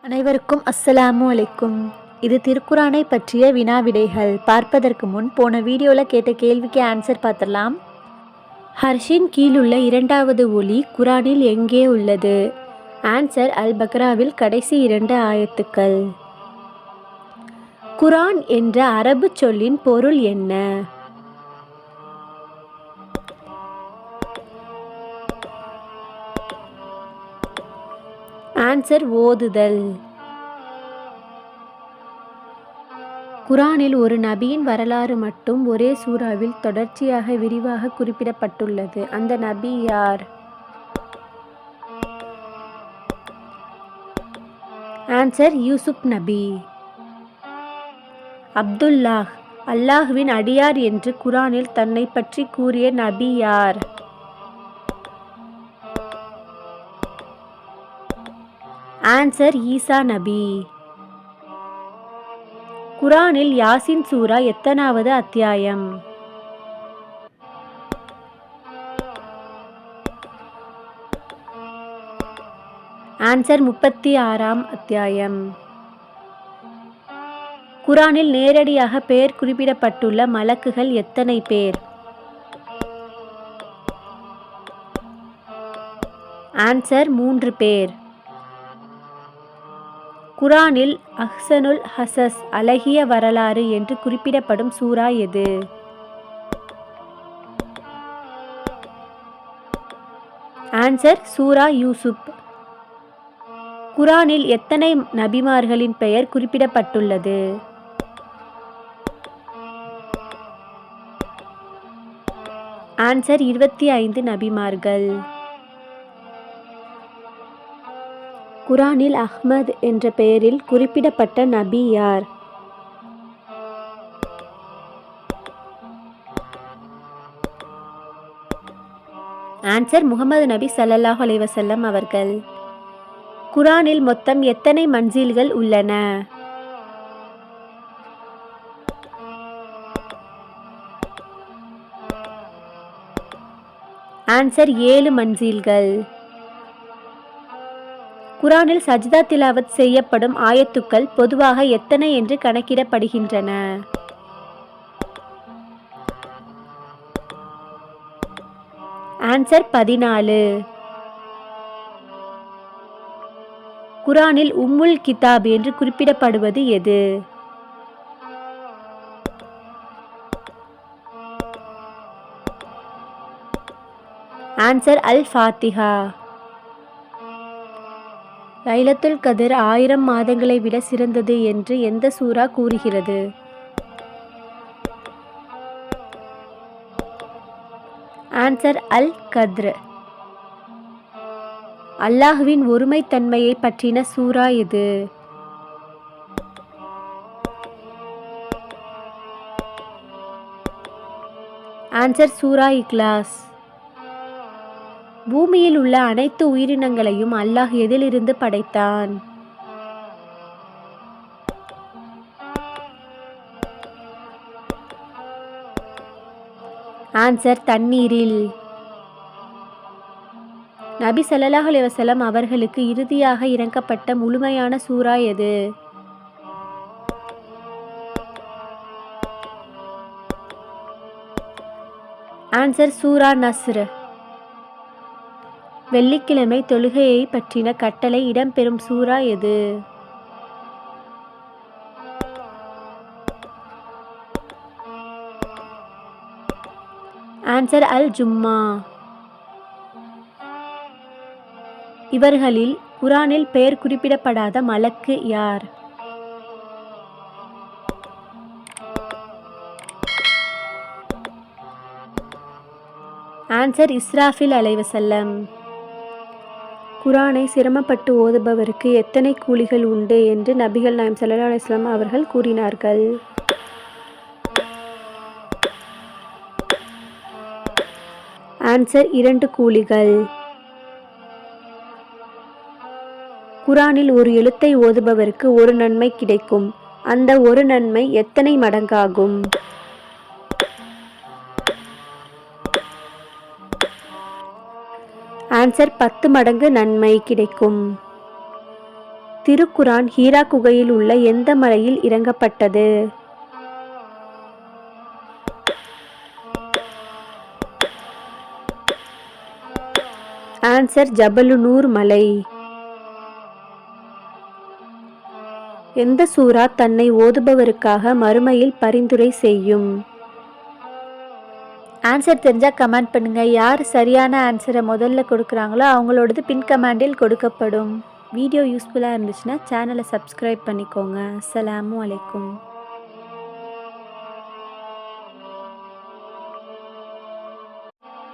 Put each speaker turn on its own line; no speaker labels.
அனைவருக்கும் அஸ்ஸலாமு அலைக்கும். இது திருக்குரானை பற்றிய வினா விடைகள். பார்ப்பதற்கு முன் போன வீடியோவில் கேட்ட கேள்விக்கு ஆன்சர் பார்த்துடலாம். ஹர்ஷின் கீழுள்ள இரண்டாவது ஒலி குரானில் எங்கே உள்ளது? ஆன்சர் அல் பக்ராவில் கடைசி 2 ஆயத்துக்கள். குரான் என்ற அரபு சொல்லின் பொருள் என்ன? ஆன்சர் ஓதுதல். குரானில் ஒரு நபியின் வரலாறு மட்டும் ஒரே சூறாவில் தொடர்ச்சியாக விரிவாக குறிப்பிடப்பட்டுள்ளது. அந்த நபி யார்? ஆன்சர் யூசுப் நபி. அப்துல்லாஹ் அல்லாஹ்வின் அடியார் என்று குரானில் தன்னை பற்றி கூறிய நபி யார்? ஆன்சர் ஈசா நபி. குரானில் யாசின் சூரா எத்தனாவது அத்தியாயம்? ஆன்சர் 36ஆம் அத்தியாயம். குரானில் நேரடியாக பெயர் குறிப்பிடப்பட்டுள்ள மலக்குகள் எத்தனை பேர்? ஆன்சர் 3 பேர். குரானில் அஹ்சனுல் ஹசஸ் அழகிய வரலாறு என்று குறிப்பிடப்படும் சூரா எது? ஆன்சர் சூரா யூசுப். குரானில் எத்தனை நபிமார்களின் பெயர் குறிப்பிடப்பட்டுள்ளது? ஆன்சர் 25 நபிமார்கள். குரானில் அஹ்மத் என்ற பெயரில் குறிப்பிடப்பட்ட நபி யார்? ஆன்சர் முகமது நபி ஸல்லல்லாஹு அலைஹி வஸல்லம் அவர்கள். குரானில் மொத்தம் எத்தனை மன்சில்கள் உள்ளன? ஆன்சர் 7 மன்சில்கள். குரானில் சஜ்தா திலாவத் செய்யப்படும் ஆயத்துக்கள் பொதுவாக எத்தனை என்று கணக்கிடப்படுகின்றன? ஆன்சர் 14. குரானில் உம்முல் கிதாப் என்று குறிப்பிடப்படுவது எது? ஆன்சர் அல் ஃபாத்திஹா. லைலத்துல் கத்ர் 1000 மாதங்களை விட சிறந்தது என்று எந்த சூரா கூறுகிறது? ஆன்சர் அல் கத்ர். அல்லாஹ்வின் ஒருமைத்தன்மையை பற்றின சூரா எது? ஆன்சர் சூரா இக்லாஸ். பூமியில் உள்ள அனைத்து உயிரினங்களையும் அல்லாஹ் எதிலிருந்து படைத்தான்? ஆன்சர் தண்ணீரில். நபி ஸல்லல்லாஹு அலைஹி வஸல்லம் அவர்களுக்கு இறுதியாக இறக்கப்பட்ட முழுமையான சூரா எது? ஆன்சர் சூரா நஸ்ர். வெள்ளிக்கிழமை தொழுகையை பற்றின கட்டளை இடம்பெறும் சூரா எது? ஆன்சர் அல் ஜும்மா. இவர்களில் குரானில் பெயர் குறிப்பிடப்படாத மலக்கு யார்? ஆன்சர் இஸ்ராஃபில் அலைஹிஸ்ஸலாம். குரானை சிரமப்பட்டு ஓதுபவருக்கு எத்தனை கூலிகள் உண்டு என்று நபிகள் நாயகம் ஸல்லல்லாஹு அலைஹி வஸல்லம் அவர்கள் கூறினார்கள்? ஆன்சர் 2 கூலிகள். குரானில் ஒரு எழுத்தை ஓதுபவருக்கு ஒரு நன்மை கிடைக்கும். அந்த ஒரு நன்மை எத்தனை மடங்காகும்? ஆன்சர் 10 மடங்கு நன்மை கிடைக்கும். திருக்குரான் ஹீரா குகையில் உள்ள எந்த மலையில் இறங்கப்பட்டது? ஆன்சர் ஜபலுநூர் மலை. எந்த சூரா தன்னை ஓதுபவருக்காக மறுமையில் பரிந்துரை செய்யும்? ஆன்சர் தெரிஞ்சால் கமெண்ட் பண்ணுங்கள். யார் சரியான ஆன்சரை முதல்ல கொடுக்குறாங்களோ அவங்களோடது பின் கமெண்டில் கொடுக்கப்படும். வீடியோ யூஸ்ஃபுல்லாக இருந்துச்சுன்னா சேனலை சப்ஸ்கிரைப் பண்ணிக்கோங்க. அஸ்ஸலாமு அலைக்கும்.